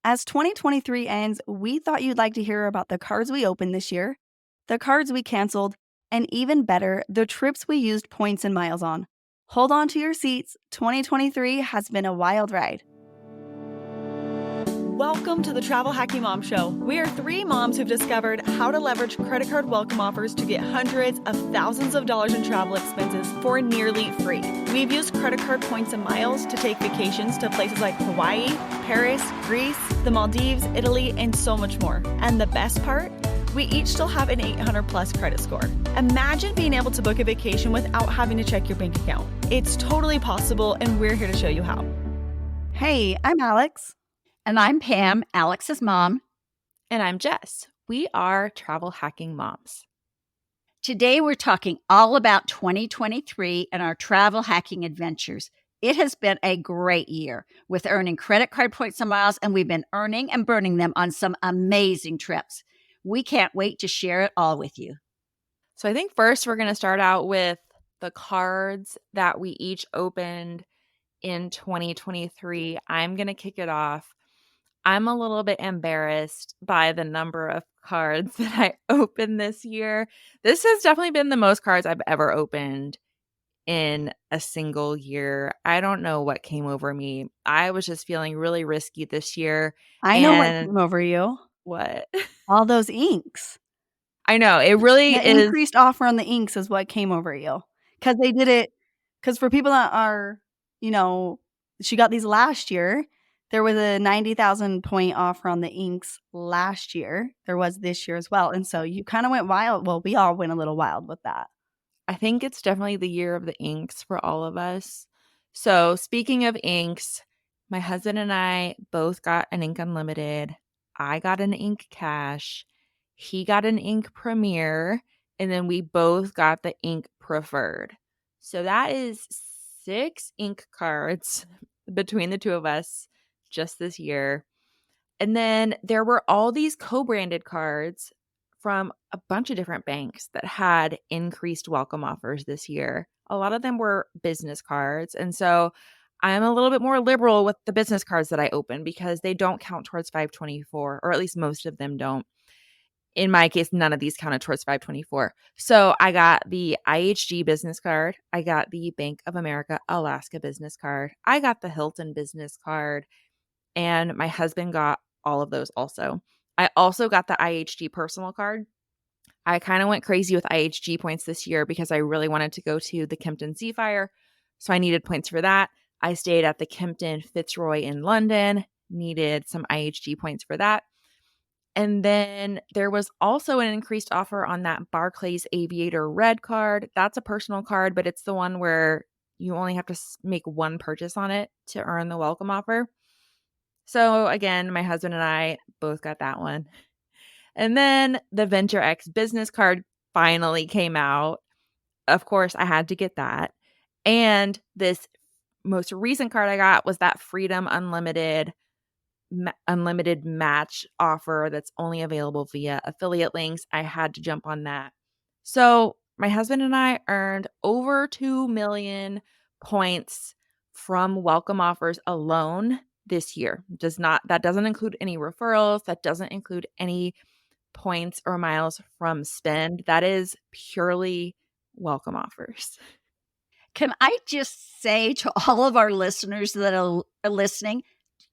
As 2023 ends, we thought you'd like to hear about the cards we opened this year, the cards we canceled, and even better, the trips we used points and miles on. Hold on to your seats. 2023 has been a wild ride. Welcome to the Travel Hacking Mom Show. We are three moms who've discovered how to leverage credit card welcome offers to get hundreds of thousands of dollars in travel expenses for nearly free. We've used credit card points and miles to take vacations to places like Hawaii, Paris, Greece, the Maldives, Italy, and so much more. And the best part? We each still have an 800 plus credit score. Imagine being able to book a vacation without having to check your bank account. It's totally possible, and we're here to show you how. Hey, I'm Alex. And I'm Pam, Alex's mom. And I'm Jess. We are Travel Hacking Moms. Today we're talking all about 2023 and our travel hacking adventures. It has been a great year with earning credit card points and miles, and we've been earning and burning them on some amazing trips. We can't wait to share it all with you. So I think first we're going to start out with the cards that we each opened in 2023. I'm going to kick it off. I'm a little bit embarrassed by the number of cards that I opened this year. This has definitely been the most cards I've ever opened in a single year. I don't know what came over me. I was just feeling really risky this year. I know what came over you. What? All those inks. I know. It really The is. increased offer on the inks is what came over you. Because they did it, because for people that are, she got these last year. There was a 90,000 point offer on the inks last year. There was this year as well. And so you kind of went wild. Well, we all went a little wild with that. I think it's definitely the year of the inks for all of us. So speaking of inks, my husband and I both got an Ink Unlimited. I got an Ink Cash. He got an Ink Premier. And then we both got the Ink Preferred. So that is 6 ink cards between the two of us just this year. And then there were all these co-branded cards from a bunch of different banks that had increased welcome offers this year. A lot of them were business cards. And so I'm a little bit more liberal with the business cards that I open because they don't count towards 524, or at least most of them don't. In my case, none of these counted towards 524. So I got the IHG business card. I got the Bank of America Alaska business card. I got the Hilton business card. And my husband got all of those also. I also got the IHG personal card. I kind of went crazy with IHG points this year because I really wanted to go to the Kimpton Seafire. So I needed points for that. I stayed at the Kimpton Fitzroy in London, needed some IHG points for that. And then there was also an increased offer on that Barclays Aviator Red card. That's a personal card, but it's the one where you only have to make one purchase on it to earn the welcome offer. So again, my husband and I both got that one. And then the VentureX business card finally came out. Of course, I had to get that. And this most recent card I got was that Freedom Unlimited match offer that's only available via affiliate links. I had to jump on that. So my husband and I earned over 2 million points from welcome offers alone this year. That doesn't include any referrals. That doesn't include any points or miles from spend. That is purely welcome offers. Can I just say to all of our listeners that are listening,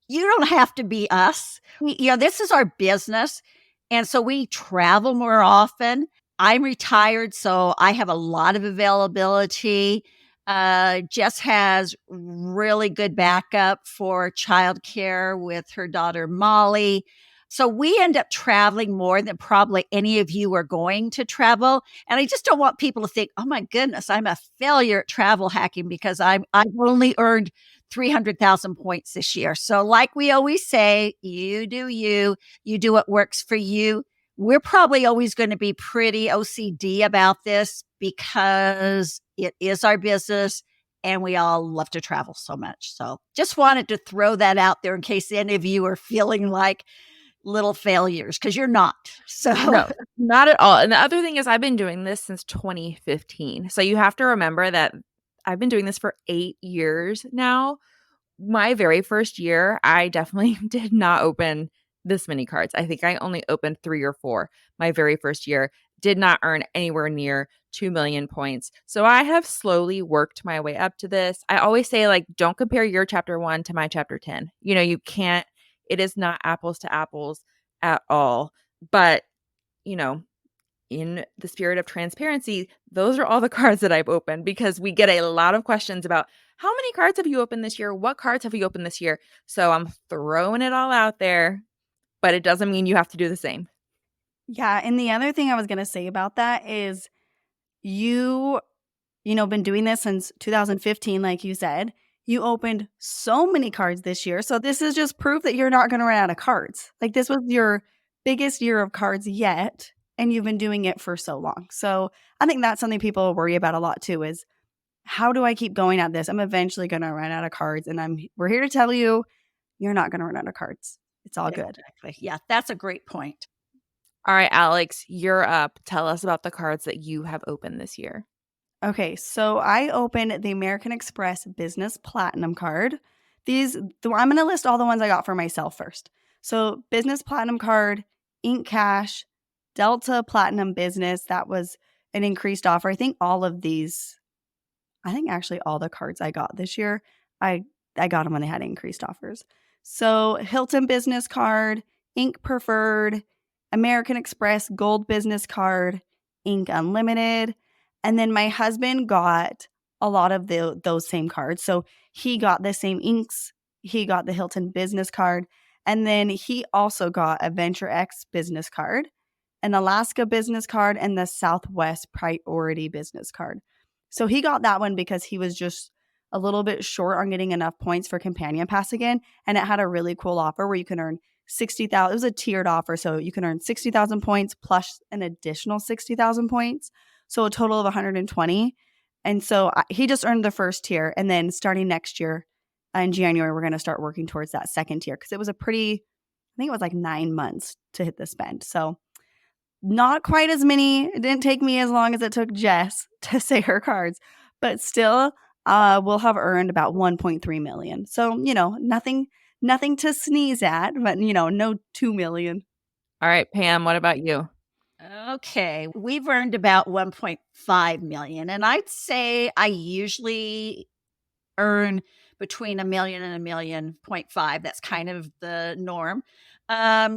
you don't have to be us. This is our business. And so we travel more often. I'm retired, so I have a lot of availability. Jess has really good backup for childcare with her daughter, Molly. So we end up traveling more than probably any of you are going to travel. And I just don't want people to think, oh my goodness, I'm a failure at travel hacking because I've only earned 300,000 points this year. So like we always say, you do what works for you. We're probably always going to be pretty OCD about this because it is our business and we all love to travel so much. So just wanted to throw that out there in case any of you are feeling like little failures, because you're not. So no, not at all. And the other thing is I've been doing this since 2015. So you have to remember that I've been doing this for 8 years now, my very first year, I definitely did not open this many cards. I think I only opened 3 or 4 my very first year, did not earn anywhere near 2 million points. So I have slowly worked my way up to this. I always say, like, don't compare your chapter 1 to my chapter 10. You know, you can't, it is not apples to apples at all. But, you know, in the spirit of transparency, those are all the cards that I've opened, because we get a lot of questions about how many cards have you opened this year? What cards have you opened this year? So I'm throwing it all out there, but it doesn't mean you have to do the same. Yeah, and the other thing I was gonna say about that is you, been doing this since 2015, like you said. You opened so many cards this year, so this is just proof that you're not gonna run out of cards. Like, this was your biggest year of cards yet, and you've been doing it for so long. So, I think that's something people worry about a lot too is, how do I keep going at this? I'm eventually gonna run out of cards, and we're here to tell you, you're not gonna run out of cards. It's all good. Exactly. Yeah, that's a great point. All right, Alex, you're up. Tell us about the cards that you have opened this year. Okay, so I opened the American Express Business Platinum card. I'm going to list all the ones I got for myself first. So, Business Platinum card, Ink Cash, Delta Platinum Business. That was an increased offer. I think actually all the cards I got this year, I got them when they had increased offers. So, Hilton Business Card, Ink Preferred, American Express Gold Business Card, Ink Unlimited. And then my husband got a lot of those same cards. So he got the same inks. He got the Hilton Business Card. And then he also got a VentureX Business Card, an Alaska Business Card, and the Southwest Priority Business Card. So he got that one because he was just a little bit short on getting enough points for Companion Pass again. And it had a really cool offer where you can earn 60,000. It was a tiered offer. So you can earn 60,000 points plus an additional 60,000 points. So a total of 120. And so he just earned the first tier. And then starting next year in January, we're going to start working towards that second tier, because it was I think it was like 9 months to hit the spend. So not quite as many. It didn't take me as long as it took Jess to say her cards, but still we'll have earned about 1.3 million. So, nothing to sneeze at, but, no 2 million. All right, Pam, what about you? Okay, we've earned about 1.5 million, and I'd say I usually earn between a million and a million point five. That's kind of the norm.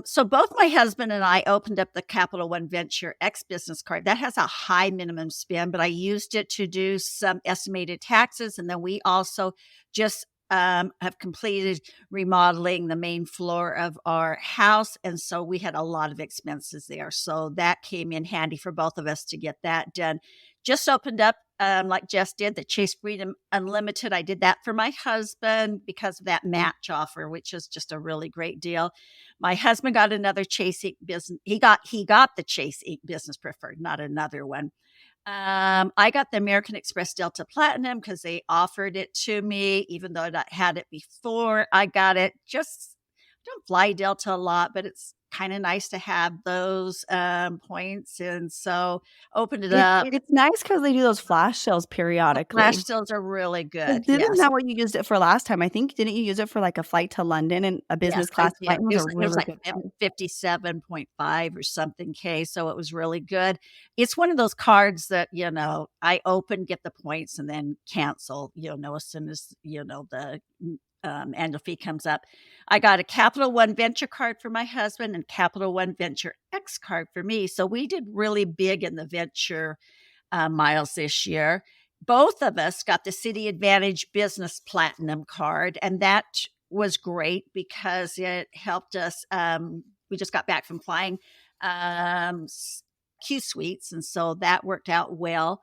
So both my husband and I opened up the Capital One VentureX business card. That has a high minimum spend, but I used it to do some estimated taxes, and then we also just have completed remodeling the main floor of our house. And so we had a lot of expenses there. So that came in handy for both of us to get that done. Just opened up, like Jess did, the Chase Freedom Unlimited. I did that for my husband because of that match offer, which is just a really great deal. My husband got another Chase Inc. business. He got the Chase Inc. Business Preferred, not another one. I got the American Express Delta Platinum because they offered it to me, even though I had it before I got it. Just don't fly Delta a lot, but it's kind of nice to have those points. And so opened it up. It's nice because they do those flash sales periodically. Flash sales are really good. Isn't that what you used it for last time? I think, didn't you use it for like a flight to London and a business class flight? It was like 57.5 or something K. So it was really good. It's one of those cards that, I open, get the points, and then cancel, as soon as, the annual fee comes up. I got a Capital One Venture card for my husband and Capital One Venture X card for me. So we did really big in the venture miles this year. Both of us got the City Advantage Business Platinum card, and that was great because it helped us. We just got back from flying Q Suites, and so that worked out well.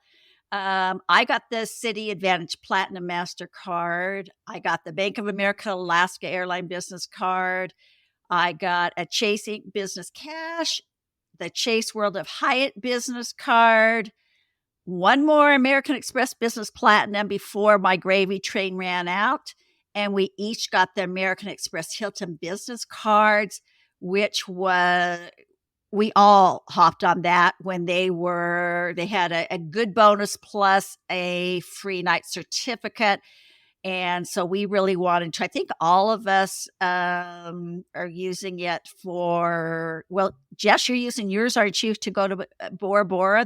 I got the City Advantage Platinum MasterCard. I got the Bank of America Alaska Airline Business Card. I got a Chase Inc. Business Cash, the Chase World of Hyatt Business Card, one more American Express Business Platinum before my gravy train ran out. And we each got the American Express Hilton Business Cards, which was, we all hopped on that when they had a good bonus plus a free night certificate. And so we really wanted to, I think all of us are using it for, well, Jess, you're using yours, aren't you, to go to Bora Bora?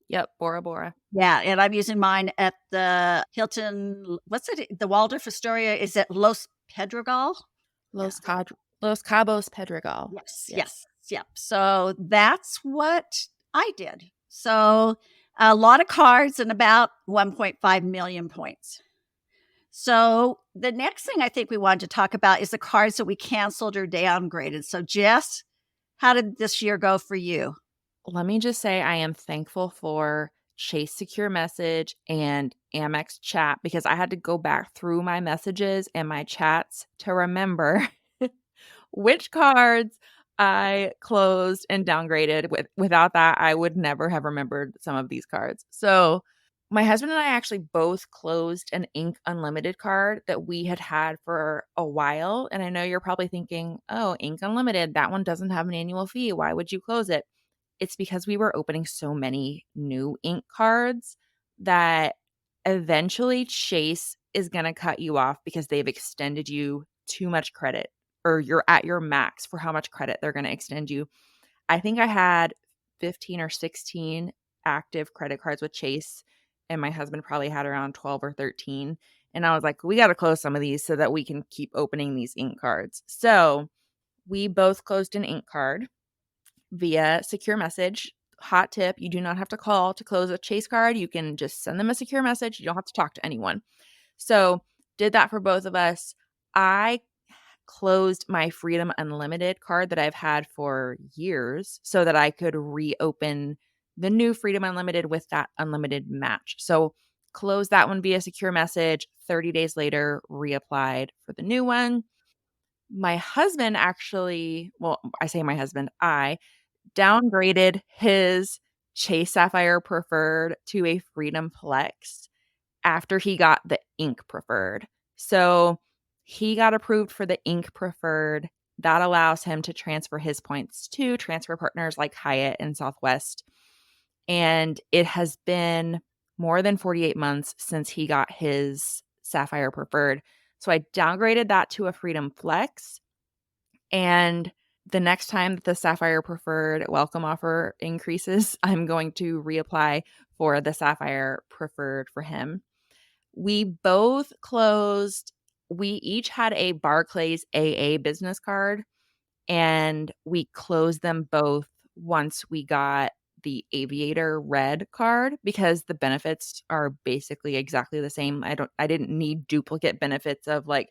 Yep, Bora Bora. Yeah, and I'm using mine at the Hilton, what's it? The Waldorf Astoria, is it Los Pedregal? Los Cabos Pedregal. Yes. Yep. So that's what I did. So a lot of cards and about 1.5 million points. So the next thing I think we wanted to talk about is the cards that we canceled or downgraded. So Jess, how did this year go for you? Let me just say I am thankful for Chase Secure Message and Amex Chat because I had to go back through my messages and my chats to remember which cards I closed and downgraded. Without that, I would never have remembered some of these cards. So my husband and I actually both closed an Ink Unlimited card that we had for a while. And I know you're probably thinking, oh, Ink Unlimited, that one doesn't have an annual fee. Why would you close it? It's because we were opening so many new Ink cards that eventually Chase is going to cut you off because they've extended you too much credit, or you're at your max for how much credit they're going to extend you. I think I had 15 or 16 active credit cards with Chase, and my husband probably had around 12 or 13. And I was like, we got to close some of these so that we can keep opening these Ink cards. So we both closed an Ink card via secure message. Hot tip, you do not have to call to close a Chase card. You can just send them a secure message. You don't have to talk to anyone. So did that for both of us. I closed my Freedom Unlimited card that I've had for years so that I could reopen the new Freedom Unlimited with that unlimited match. So closed that one via secure message. 30 days later, reapplied for the new one. My husband actually, well, I say my husband, I downgraded his Chase Sapphire Preferred to a Freedom Flex after he got the Ink Preferred. So he got approved for the Ink Preferred. That allows him to transfer his points to transfer partners like Hyatt and Southwest. And it has been more than 48 months since he got his Sapphire Preferred. So I downgraded that to a Freedom Flex. And the next time that the Sapphire Preferred welcome offer increases, I'm going to reapply for the Sapphire Preferred for him. We both closed, we each had a Barclays AA business card, and we closed them both once we got the Aviator Red card because the benefits are basically exactly the same. I didn't need duplicate benefits of like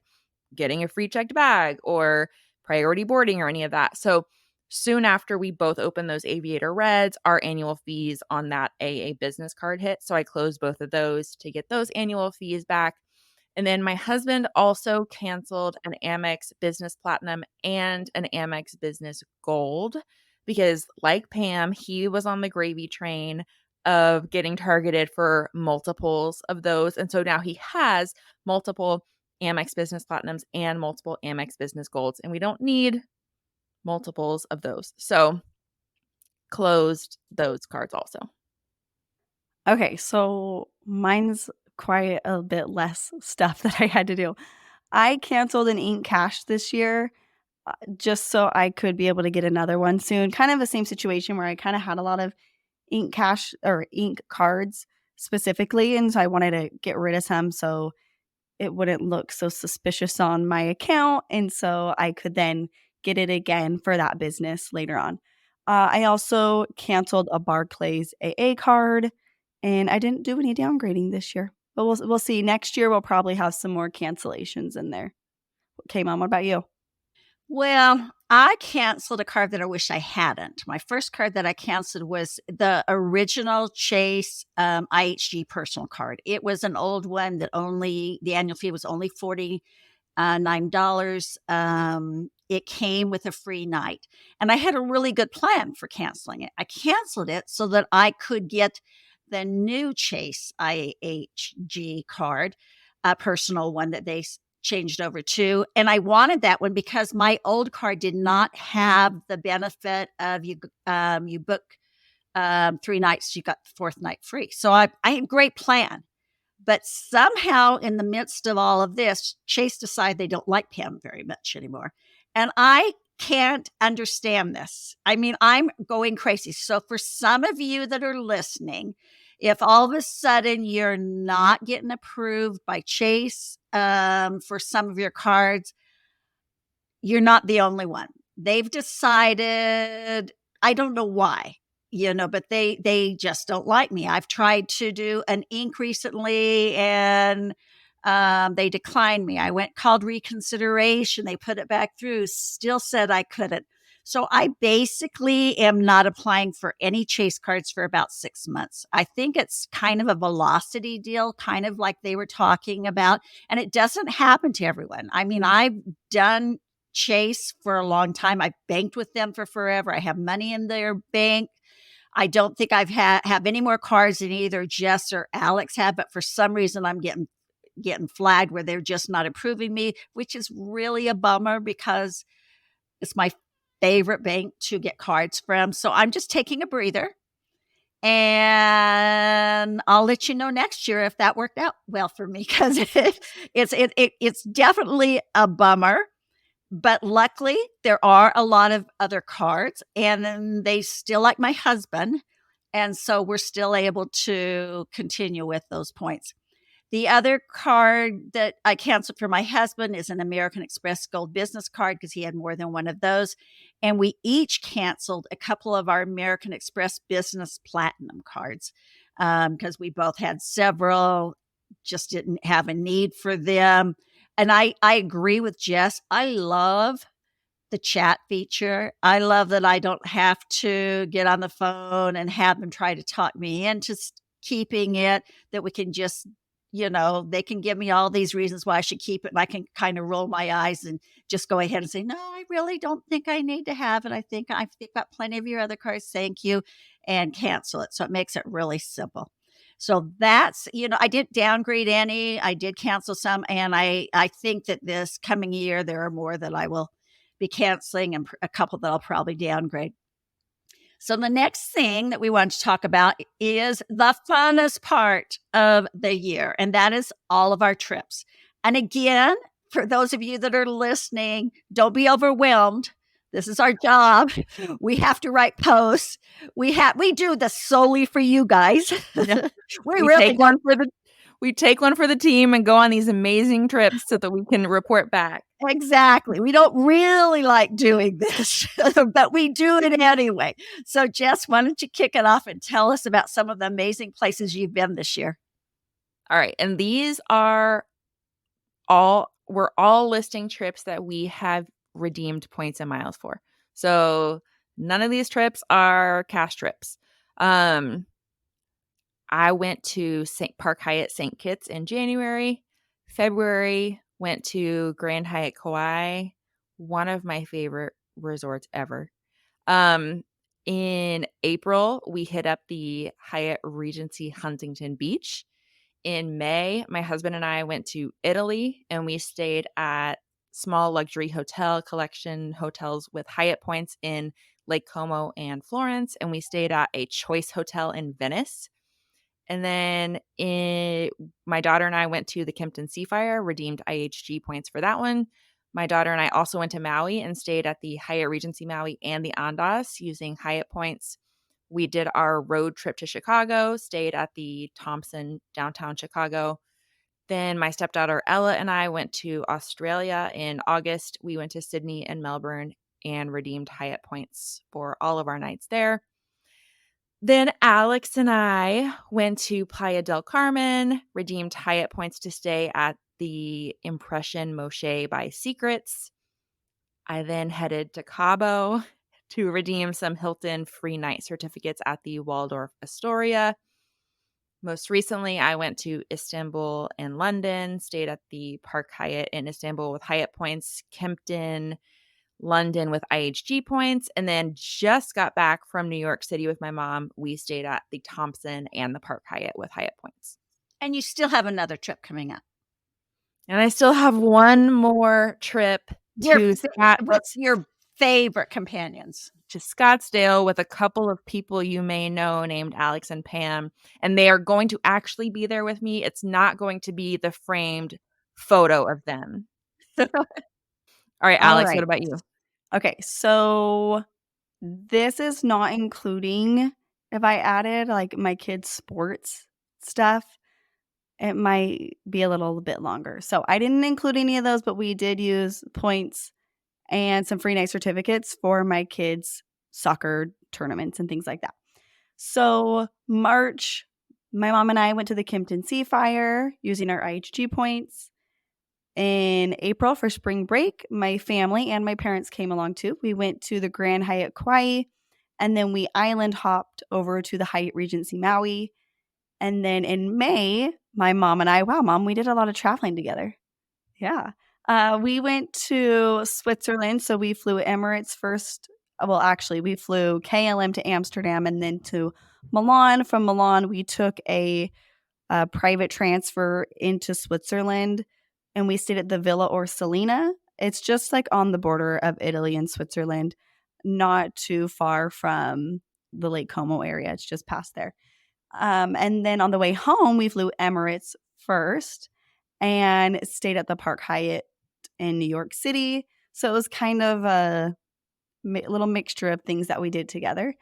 getting a free checked bag or priority boarding or any of that. So soon after we both opened those Aviator Reds, our annual fees on that AA business card hit. So I closed both of those to get those annual fees back. And then my husband also canceled an Amex Business Platinum and an Amex Business Gold because, like Pam, he was on the gravy train of getting targeted for multiples of those. And so now he has multiple Amex Business Platinums and multiple Amex Business Golds, and we don't need multiples of those. So closed those cards also. Okay, so mine's quite a bit less stuff that I had to do. I canceled an Ink Cash this year just so I could be able to get another one soon. Kind of the same situation where I kind of had a lot of Ink Cash or Ink cards specifically, and so I wanted to get rid of some so it wouldn't look so suspicious on my account, and so I could then get it again for that business later on. I also canceled a Barclays AA card, and I didn't do any downgrading this year. But we'll see. Next year, we'll probably have some more cancellations in there. Okay, Mom, what about you? Well, I canceled a card that I wish I hadn't. My first card that I canceled was the original Chase IHG personal card. It was an old one that the annual fee was only $49. It came with a free night. And I had a really good plan for canceling it. I canceled it so that I could get the new Chase IHG card, a personal one that they changed over to. And I wanted that one because my old card did not have the benefit of you book 3 nights, you got the 4th night free. So I had a great plan. But somehow in the midst of all of this, Chase decided they don't like Pam very much anymore. And I can't understand this. I mean, I'm going crazy. So for some of you that are listening, if all of a sudden you're not getting approved by Chase for some of your cards, you're not the only one. They've decided, I don't know why, but they just don't like me. I've tried to do an ink recently and they declined me. I called reconsideration. They put it back through, still said I couldn't. So I basically am not applying for any Chase cards for about 6 months. I think it's kind of a velocity deal, kind of like they were talking about. And it doesn't happen to everyone. I mean, I've done Chase for a long time. I've banked with them for forever. I have money in their bank. I don't think I've have any more cards than either Jess or Alex have, but for some reason I'm getting flagged where they're just not approving me, which is really a bummer because it's my favorite bank to get cards from. So I'm just taking a breather. And I'll let you know next year if that worked out well for me, because it's definitely a bummer. But luckily, there are a lot of other cards, and then they still like my husband. And so we're still able to continue with those points. The other card that I canceled for my husband is an American Express Gold Business card because he had more than one of those. And we each canceled a couple of our American Express Business Platinum cards because we both had several, just didn't have a need for them. And I agree with Jess. I love the chat feature. I love that I don't have to get on the phone and have them try to talk me into keeping it, that we can just, they can give me all these reasons why I should keep it. And I can kind of roll my eyes and just go ahead and say, no, I really don't think I need to have it. I think I've got plenty of your other cards. Thank you. And cancel it. So it makes it really simple. So that's, I didn't downgrade any. I did cancel some. And I think that this coming year, there are more that I will be canceling and a couple that I'll probably downgrade. So the next thing that we want to talk about is the funnest part of the year, and that is all of our trips. And again, for those of you that are listening, don't be overwhelmed. This is our job. We have to write posts. We do this solely for you guys. Yeah. we really take one for the team and go on these amazing trips so that we can report back. Exactly. We don't really like doing this, but we do it anyway. So Jess, why don't you kick it off and tell us about some of the amazing places you've been this year? All right. And these we're all listing trips that we have redeemed points and miles for. So none of these trips are cash trips. I went to Park Hyatt St. Kitts in January. February, went to Grand Hyatt Kauai, one of my favorite resorts ever. In April, we hit up the Hyatt Regency Huntington Beach. In May, my husband and I went to Italy, and we stayed at small luxury hotel collection hotels with Hyatt points in Lake Como and Florence, and we stayed at a Choice Hotel in Venice. And then my daughter and I went to the Kempton Seafire, redeemed IHG points for that one. My daughter and I also went to Maui and stayed at the Hyatt Regency Maui and the Andaz using Hyatt points. We did our road trip to Chicago, stayed at the Thompson downtown Chicago. Then my stepdaughter Ella and I went to Australia in August. We went to Sydney and Melbourne and redeemed Hyatt points for all of our nights there. Then Alex and I went to Playa del Carmen, redeemed Hyatt points to stay at the Impression Moche by Secrets. I then headed to Cabo to redeem some Hilton free night certificates at the Waldorf Astoria. Most recently, I went to Istanbul and London, stayed at the Park Hyatt in Istanbul with Hyatt points, Kempton, London with IHG points, and then just got back from New York City with my mom. We stayed at the Thompson and the Park Hyatt with Hyatt points. And you still have another trip coming up. And I still have one more trip What's your favorite companions. to Scottsdale with a couple of people you may know named Alex and Pam, and they are going to actually be there with me. It's not going to be the framed photo of them. All right, All Alex, what right. about you? Okay, so this is not including if I added like my kids' sports stuff, it might be a little bit longer. So I didn't include any of those, but we did use points and some free night certificates for my kids' soccer tournaments and things like that. So March, my mom and I went to the Kimpton Sea Fire using our IHG points. In April for spring break, my family and my parents came along too. We went to the Grand Hyatt Kauai, and then we island hopped over to the Hyatt Regency Maui. And then in May, my mom and I, wow, Mom, we did a lot of traveling together. Yeah. We went to Switzerland. So we flew Emirates first. Well, actually, we flew KLM to Amsterdam and then to Milan. From Milan, we took a private transfer into Switzerland, and we stayed at the Villa Orsolina. It's just like on the border of Italy and Switzerland, not too far from the Lake Como area. It's just past there. And then on the way home, we flew Emirates first and stayed at the Park Hyatt in New York City. So it was kind of a little mixture of things that we did together.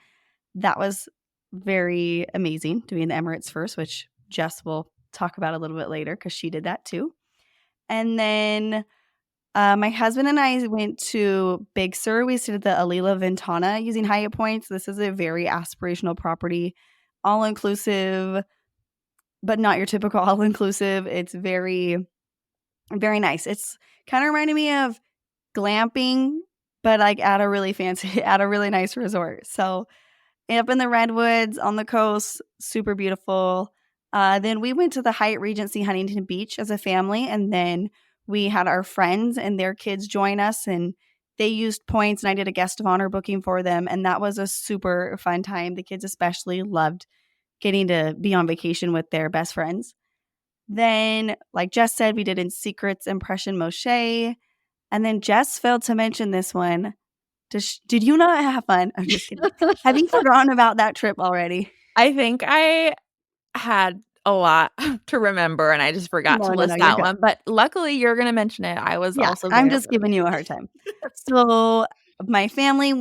That was very amazing doing the Emirates first, which Jess will talk about a little bit later because she did that too. And then my husband and I went to Big Sur. We stayed at the Alila Ventana using Hyatt points. This is a very aspirational property, all inclusive, but not your typical all inclusive. It's very, very nice. It's kind of reminding me of glamping, but like at a really fancy, at a really nice resort. So up in the redwoods on the coast, super beautiful. Then we went to the Hyatt Regency Huntington Beach as a family, and then we had our friends and their kids join us, and they used points, and I did a guest of honor booking for them, and that was a super fun time. The kids especially loved getting to be on vacation with their best friends. Then, like Jess said, we did In Secrets Impression Moshe, and then Jess failed to mention this one. Did you not have fun? I'm just kidding. Have you forgotten about that trip already? I think I had a lot to remember, and I just forgot to list you're that good. one, but luckily, you're gonna mention it. I was Yeah, also I'm there just for giving it. you a hard time. So my family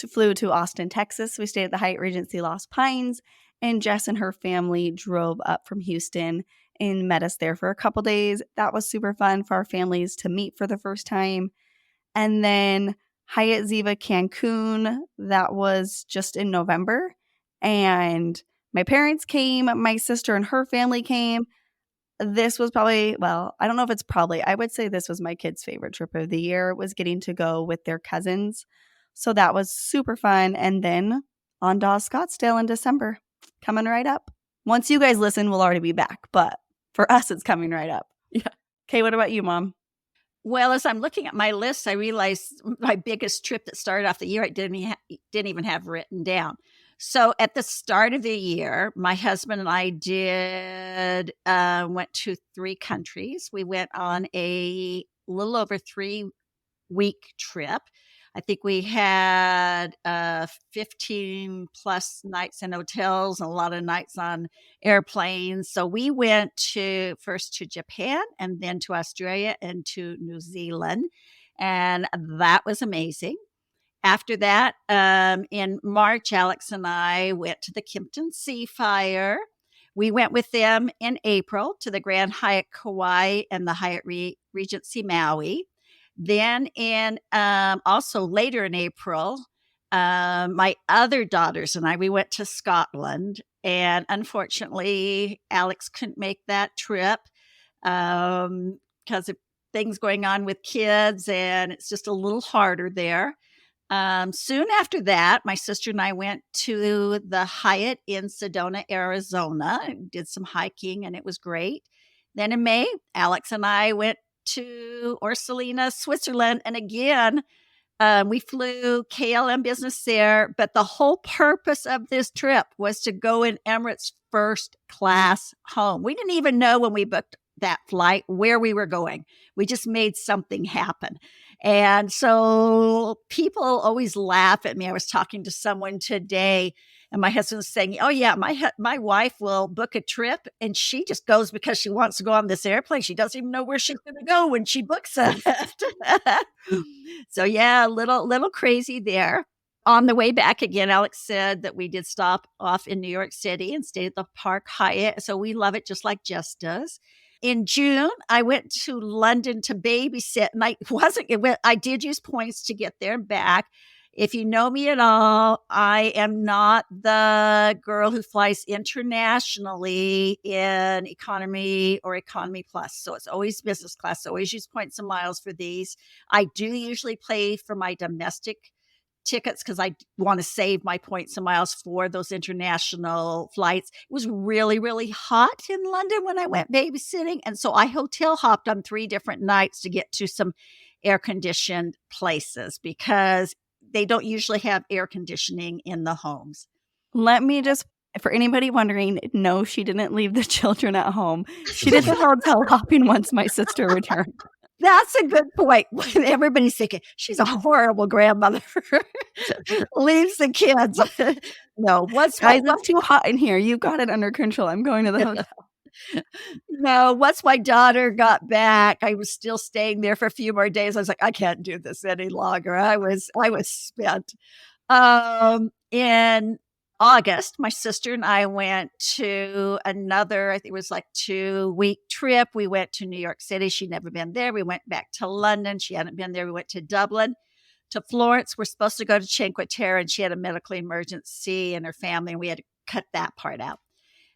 flew to Austin, Texas. We stayed at the Hyatt Regency Lost Pines, and Jess and her family drove up from Houston and met us there for a couple days. That was super fun for our families to meet for the first time. And then Hyatt Ziva Cancun, that was just in November. And my parents came, my sister and her family came. This was probably, well, I don't know if it's probably, I would say this was my kids' favorite trip of the year, was getting to go with their cousins. So that was super fun. And then on Dawes Scottsdale in December, coming right up. Once you guys listen, we'll already be back. But for us, it's coming right up. Yeah. Okay, what about you, Mom? Well, as I'm looking at my list, I realized my biggest trip that started off the year I didn't even have written down. So at the start of the year, my husband and I went to 3 countries. We went on a little over 3-week trip. I think we had 15 plus nights in hotels and a lot of nights on airplanes. So we went first to Japan and then to Australia and to New Zealand. And that was amazing. After that, in March, Alex and I went to the Kimpton Sea Fire. We went with them in April to the Grand Hyatt Kauai and the Hyatt Regency Maui. Then also later in April, my other daughters and I, we went to Scotland. And unfortunately, Alex couldn't make that trip because of things going on with kids, and it's just a little harder there. Soon after that, my sister and I went to the Hyatt in Sedona, Arizona, and did some hiking, and it was great. Then in May, Alex and I went to Orsolina, Switzerland, and again, we flew KLM business there, but the whole purpose of this trip was to go in Emirates first class home. We didn't even know when we booked that flight where we were going. We just made something happen. And so people always laugh at me. I was talking to someone today, and my husband's saying, "Oh yeah, my wife will book a trip, and she just goes because she wants to go on this airplane. She doesn't even know where she's going to go when she books it." So yeah, little crazy there. On the way back again, Alex said that we did stop off in New York City and stayed at the Park Hyatt. So we love it just like Jess does. In June, I went to London to babysit, and I did use points to get there and back. If you know me at all, I am not the girl who flies internationally in economy or economy plus. So it's always business class. So always use points and miles for these. I do usually pay for my domestic tickets because I want to save my points and miles for those international flights. It was really, really hot in London when I went babysitting. And so I hotel hopped on 3 different nights to get to some air conditioned places because they don't usually have air conditioning in the homes. Let me just, for anybody wondering, no, she didn't leave the children at home. She did the hotel hopping once my sister returned. That's a good point. Everybody's thinking, she's a horrible grandmother. Leaves the kids. No, Guys, it's too hot in here. You got it under control. I'm going to the hotel. No, once my daughter got back, I was still staying there for a few more days. I was like, I can't do this any longer. I was spent. In August, my sister and I went to another, I think it was like 2-week trip. We went to New York City. She'd never been there. We went back to London. She hadn't been there. We went to Dublin, to Florence. We're supposed to go to Cinque Terre, and she had a medical emergency in her family, and we had to cut that part out.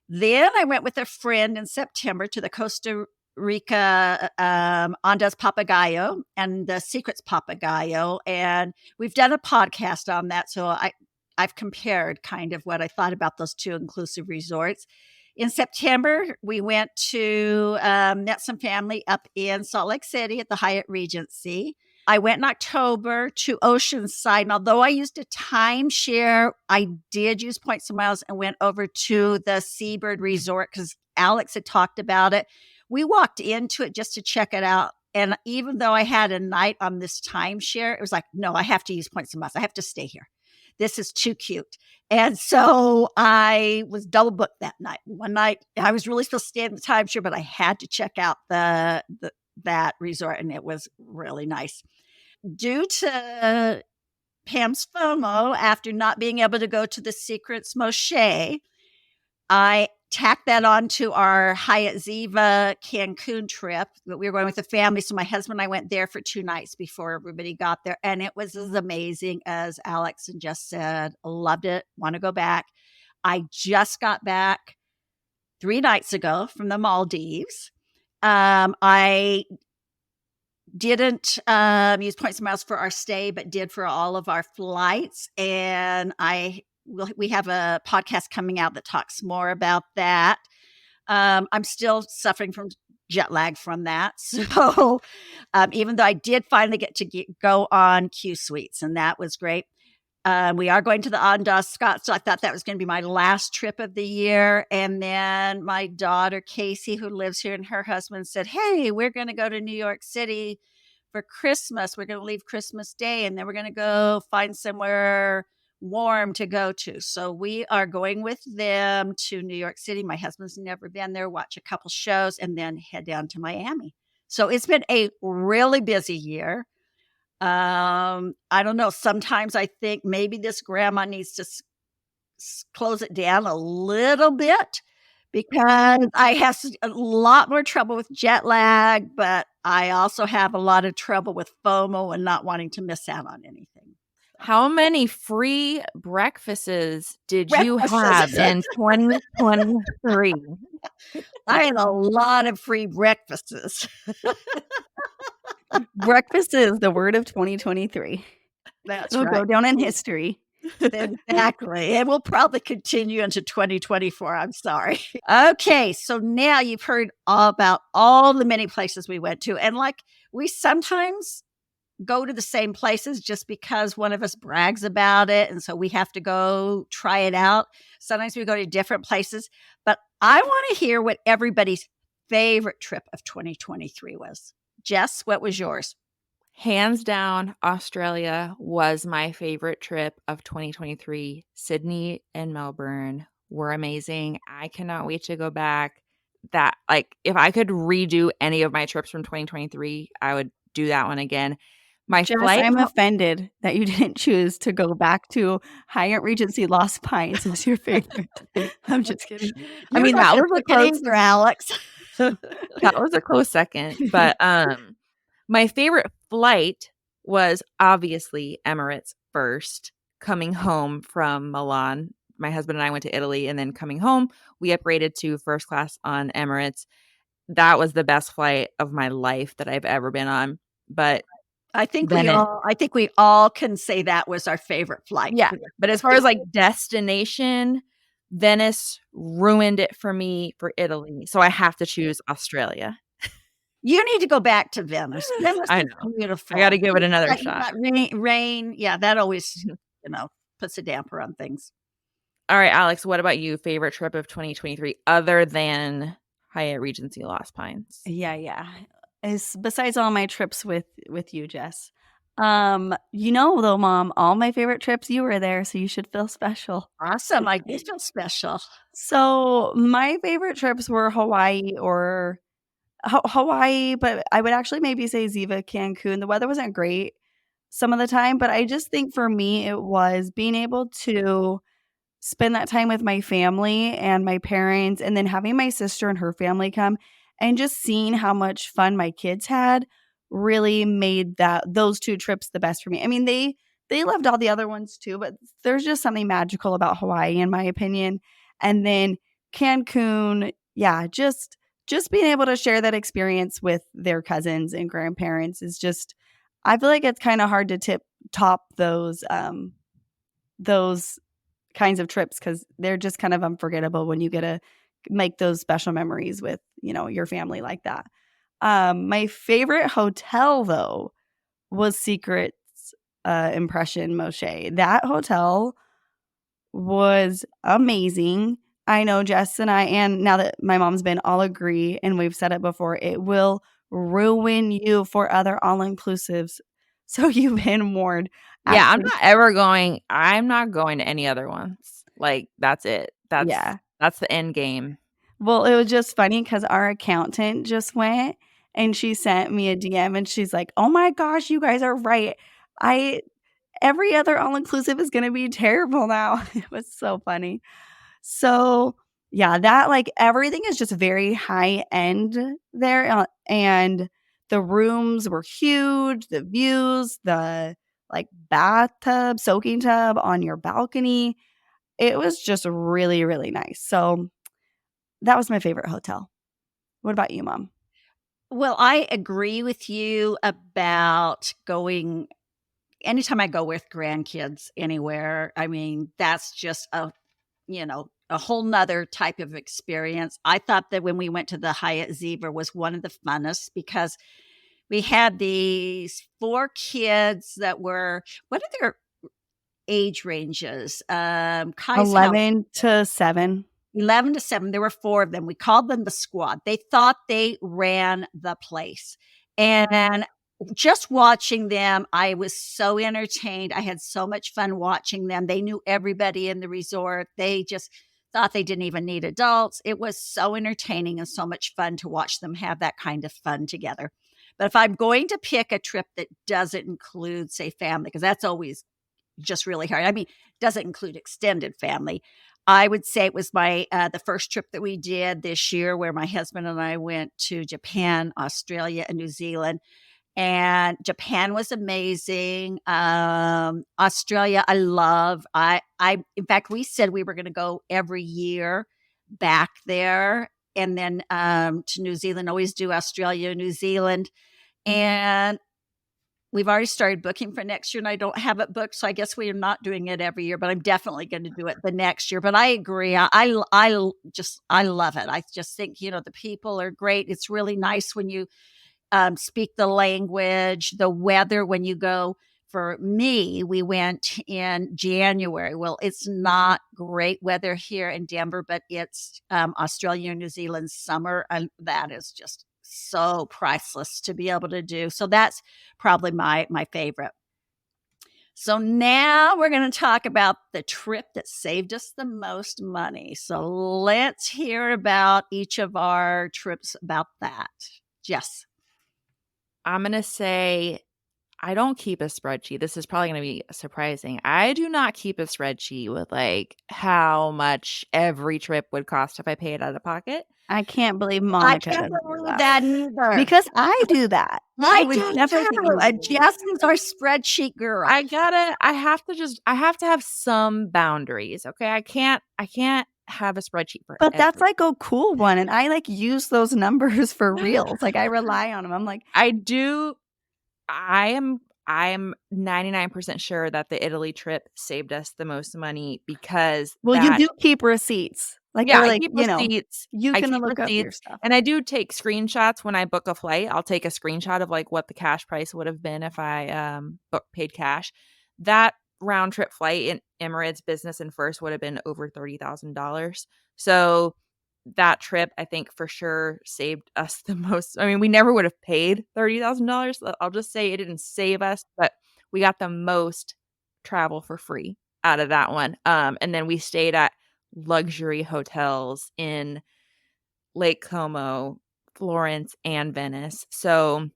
Then I went with a friend in September to the Costa Rica Andes Papagayo and the Secrets Papagayo. And we've done a podcast on that. So I've compared kind of what I thought about those 2 inclusive resorts. In September, we went to met some family up in Salt Lake City at the Hyatt Regency. I went in October to Oceanside, and although I used a timeshare, I did use points and miles and went over to the Seabird Resort because Alex had talked about it. We walked into it just to check it out. And even though I had a night on this timeshare, it was like, no, I have to use points and miles. I have to stay here. This is too cute. And so I was double booked that night. One night, I was really supposed to stay in the timeshare, but I had to check out that resort, and it was really nice. Due to Pam's FOMO, after not being able to go to the Secrets Moschee, I tacked that on to our Hyatt Ziva Cancun trip. We were going with the family, so my husband and I went there for 2 nights before everybody got there, and it was as amazing as Alex and Jess said. Loved it. Want to go back. I just got back 3 nights ago from the Maldives. I didn't use points and miles for our stay, but did for all of our flights. And we have a podcast coming out that talks more about that. I'm still suffering from jet lag from that. So even though I did finally get to go on Q Suites, and that was great. We are going to the Andaz Scott, so I thought that was going to be my last trip of the year. And then my daughter, Casey, who lives here, and her husband said, hey, we're going to go to New York City for Christmas. We're going to leave Christmas Day, and then we're going to go find somewhere warm to go to. So we are going with them to New York City. My husband's never been there, watch a couple shows, and then head down to Miami. So it's been a really busy year. I don't know. Sometimes I think maybe this grandma needs to close it down a little bit because I have a lot more trouble with jet lag, but I also have a lot of trouble with FOMO and not wanting to miss out on anything. How many free breakfasts did you have in 2023? I had a lot of free breakfasts. Breakfast is the word of 2023. It'll go down in history. Exactly. It will probably continue into 2024. I'm sorry. Okay. So now you've heard all about all the many places we went to. And like we sometimes go to the same places just because one of us brags about it. And so we have to go try it out. Sometimes we go to different places. But I want to hear what everybody's favorite trip of 2023 was. Jess, what was yours? Hands down, Australia was my favorite trip of 2023. Sydney and Melbourne were amazing. I cannot wait to go back. That, like, if I could redo any of my trips from 2023, I would do that one again. My Jess, flight I'm ho offended that you didn't choose to go back to Hyatt Regency Lost Pines as your favorite. I'm just kidding. I You're mean, not that gonna was a pick it close either, Alex. that was a close second, but, my favorite flight was obviously Emirates first, coming home from Milan. My husband and I went to Italy, and then coming home, we upgraded to first class on Emirates. That was the best flight of my life that I've ever been on, but I think then it we all can say that was our favorite flight. yeah, but as far as, like, destination, Venice ruined it for me for Italy, so I have to choose Australia. You need to go back to Venice. Venice I is know. beautiful. I gotta give it another Like, you shot. got rain. Yeah, that always, puts a damper on things. Alright, Alex, what about you? Favorite trip of 2023 other than Hyatt Regency Lost Pines? Yeah. Is besides all my trips with you, Jess. Though, Mom, all my favorite trips, you were there, so you should feel special. Awesome. I do feel special. So, my favorite trips were Hawaii or Hawaii, but I would actually maybe say Ziva, Cancun. The weather wasn't great some of the time, but I just think for me, it was being able to spend that time with my family and my parents, and then having my sister and her family come, and just seeing how much fun my kids had really made those 2 trips the best for me. I mean, they loved all the other ones too, but there's just something magical about Hawaii in my opinion. And then Cancun, yeah, just being able to share that experience with their cousins and grandparents is just, I feel like it's kind of hard to top those kinds of trips because they're just kind of unforgettable when you get to make those special memories with, your family like that. My favorite hotel though was Secret's Impression Moshe. That hotel was amazing. I know Jess and I, and now that my mom's been, all agree, and we've said it before, it will ruin you for other all-inclusives. So you've been warned. Yeah, Actually, I'm not going to any other ones. Like, that's it. yeah. That's the end game. Well, it was just funny because our accountant just went and she sent me a DM and she's like, "Oh my gosh, you guys are right. I Every other all-inclusive is gonna be terrible now." It was so funny. So, yeah, that like everything is just very high end there, and the rooms were huge, the views, the like bathtub, soaking tub on your balcony. It was just really, really nice. So, that was my favorite hotel. What about you, Mom? Well, I agree with you about going anytime I go with grandkids anywhere. I mean, that's just a whole nother type of experience. I thought that when we went to the Hyatt Ziva was one of the funnest because we had these 4 kids that were what are their age ranges? Kai's house 11 to 7. 11 to 7, there were 4 of them. We called them the squad. They thought they ran the place. And just watching them, I was so entertained. I had so much fun watching them. They knew everybody in the resort. They just thought they didn't even need adults. It was so entertaining and so much fun to watch them have that kind of fun together. But if I'm going to pick a trip that doesn't include, say, family, because that's always just really hard. I mean, doesn't include extended family. I would say it was my the first trip that we did this year where my husband and I went to Japan, Australia, and New Zealand. And Japan was amazing. Australia, I love. In fact, we said we were going to go every year back there, and then to New Zealand. Always do Australia, New Zealand, and we've already started booking for next year, and I don't have it booked, so I guess we are not doing it every year, but I'm definitely gonna do it the next year. But I agree. I love it. I just think, the people are great. It's really nice when you, speak the language, the weather when you go. For me, we went in January. Well, it's not great weather here in Denver, but it's, Australia and New Zealand summer, and that is just so priceless to be able to do. So that's probably my favorite. So now we're going to talk about the trip that saved us the most money. So let's hear about each of our trips about that. Jess. I'm going to say I don't keep a spreadsheet. This is probably going to be surprising. I do not keep a spreadsheet with like how much every trip would cost if I paid out of pocket. I can't believe I Monica can't doesn't do believe that. that either. Because I do that. I would do never think you too. would do Jess is our spreadsheet girl. I have to have some boundaries. Okay. I can't have a spreadsheet for But that's everything. like a cool one, and I like use those numbers for reals. Like I rely on them. I'm like, I am 99% sure that the Italy trip saved us the most money because well, you do keep receipts. Like, yeah, or I like, keep receipts. you I can keep look up your receipts, stuff. and I do take screenshots when I book a flight. I'll take a screenshot of like what the cash price would have been if I paid cash. That round trip flight in Emirates Business and First would have been over $30,000. So that trip, I think for sure saved us the most. I mean, we never would have paid $30,000. I'll just say it didn't save us, but we got the most travel for free out of that one. And then we stayed at luxury hotels in Lake Como, Florence, and Venice. So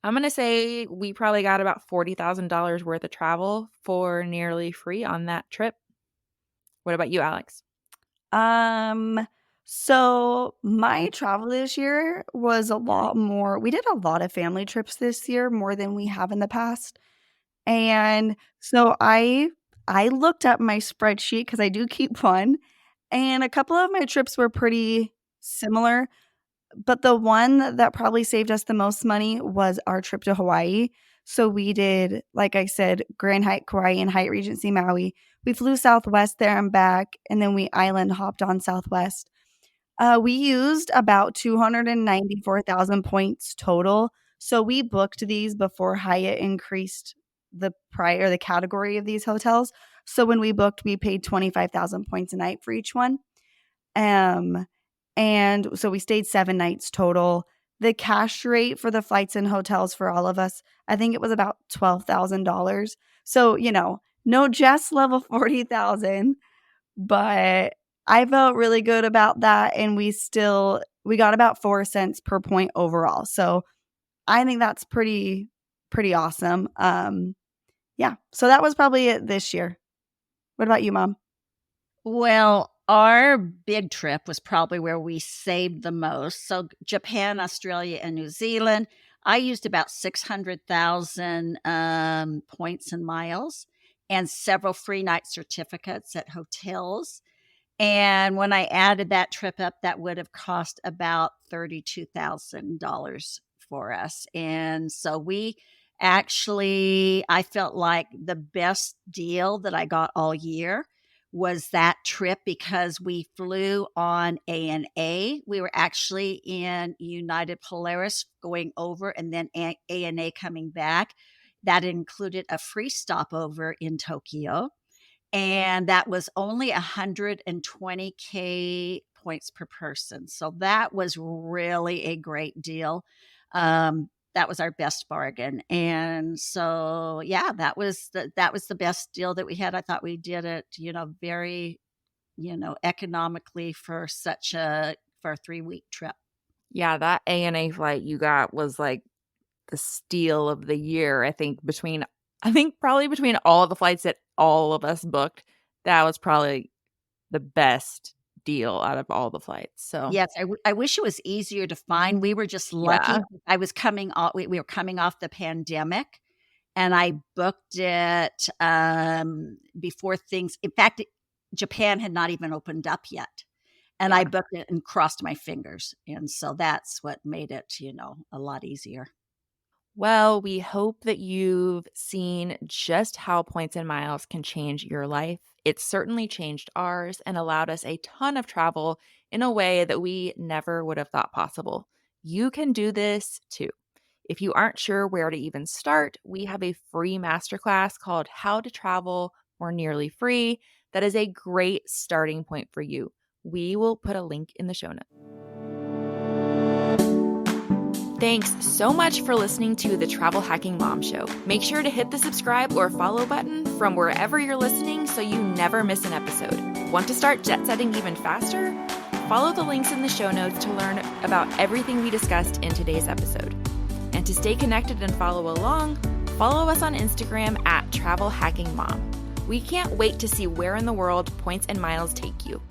I'm going to say we probably got about $40,000 worth of travel for nearly free on that trip. What about you, Alex? So my travel this year was a lot more. We did a lot of family trips this year, more than we have in the past. And so I looked up my spreadsheet because I do keep one, and a couple of my trips were pretty similar. But the one that probably saved us the most money was our trip to Hawaii. So we did, like I said, Grand Hyatt Kauai and Hyatt Regency Maui. We flew Southwest there and back, and then we island hopped on Southwest. We used about 294,000 points total. So we booked these before Hyatt increased the category of these hotels. So when we booked, we paid 25,000 points a night for each one. Um, and so we stayed 7 nights total. The cash rate for the flights and hotels for all of us, I think it was about $12,000. So, no Jess level 40,000, but I felt really good about that. And we got about 4 cents per point overall. So I think that's pretty awesome. Yeah. So that was probably it this year. What about you, Mom? Well, our big trip was probably where we saved the most. So Japan, Australia, and New Zealand. I used about 600,000 points and miles and several free night certificates at hotels. And when I added that trip up, that would have cost about $32,000 for us. And so I felt like the best deal that I got all year was that trip because we flew on ANA. We were actually in United Polaris going over and then ANA coming back. That included a free stopover in Tokyo. And that was only 120K points per person. So that was really a great deal. That was our best bargain. And so, yeah, that was the best deal that we had. I thought we did it, very, economically for a 3-week trip. Yeah, that ANA flight you got was like the steal of the year. I think probably between all the flights that all of us booked, that was probably the best deal out of all the flights. So yes, I wish it was easier to find. We were just lucky. Yeah. I was coming off. We were coming off the pandemic, and I booked it before things. In fact, Japan had not even opened up yet, and I booked it and crossed my fingers. And so that's what made it, a lot easier. Well, we hope that you've seen just how points and miles can change your life. It certainly changed ours and allowed us a ton of travel in a way that we never would have thought possible. You can do this too. If you aren't sure where to even start, we have a free masterclass called How to Travel for Nearly Free. That is a great starting point for you. We will put a link in the show notes. Thanks so much for listening to the Travel Hacking Mom Show. Make sure to hit the subscribe or follow button from wherever you're listening so you never miss an episode. Want to start jet setting even faster? Follow the links in the show notes to learn about everything we discussed in today's episode. And to stay connected and follow along, follow us on Instagram at Travel Hacking Mom. We can't wait to see where in the world Points and Miles take you.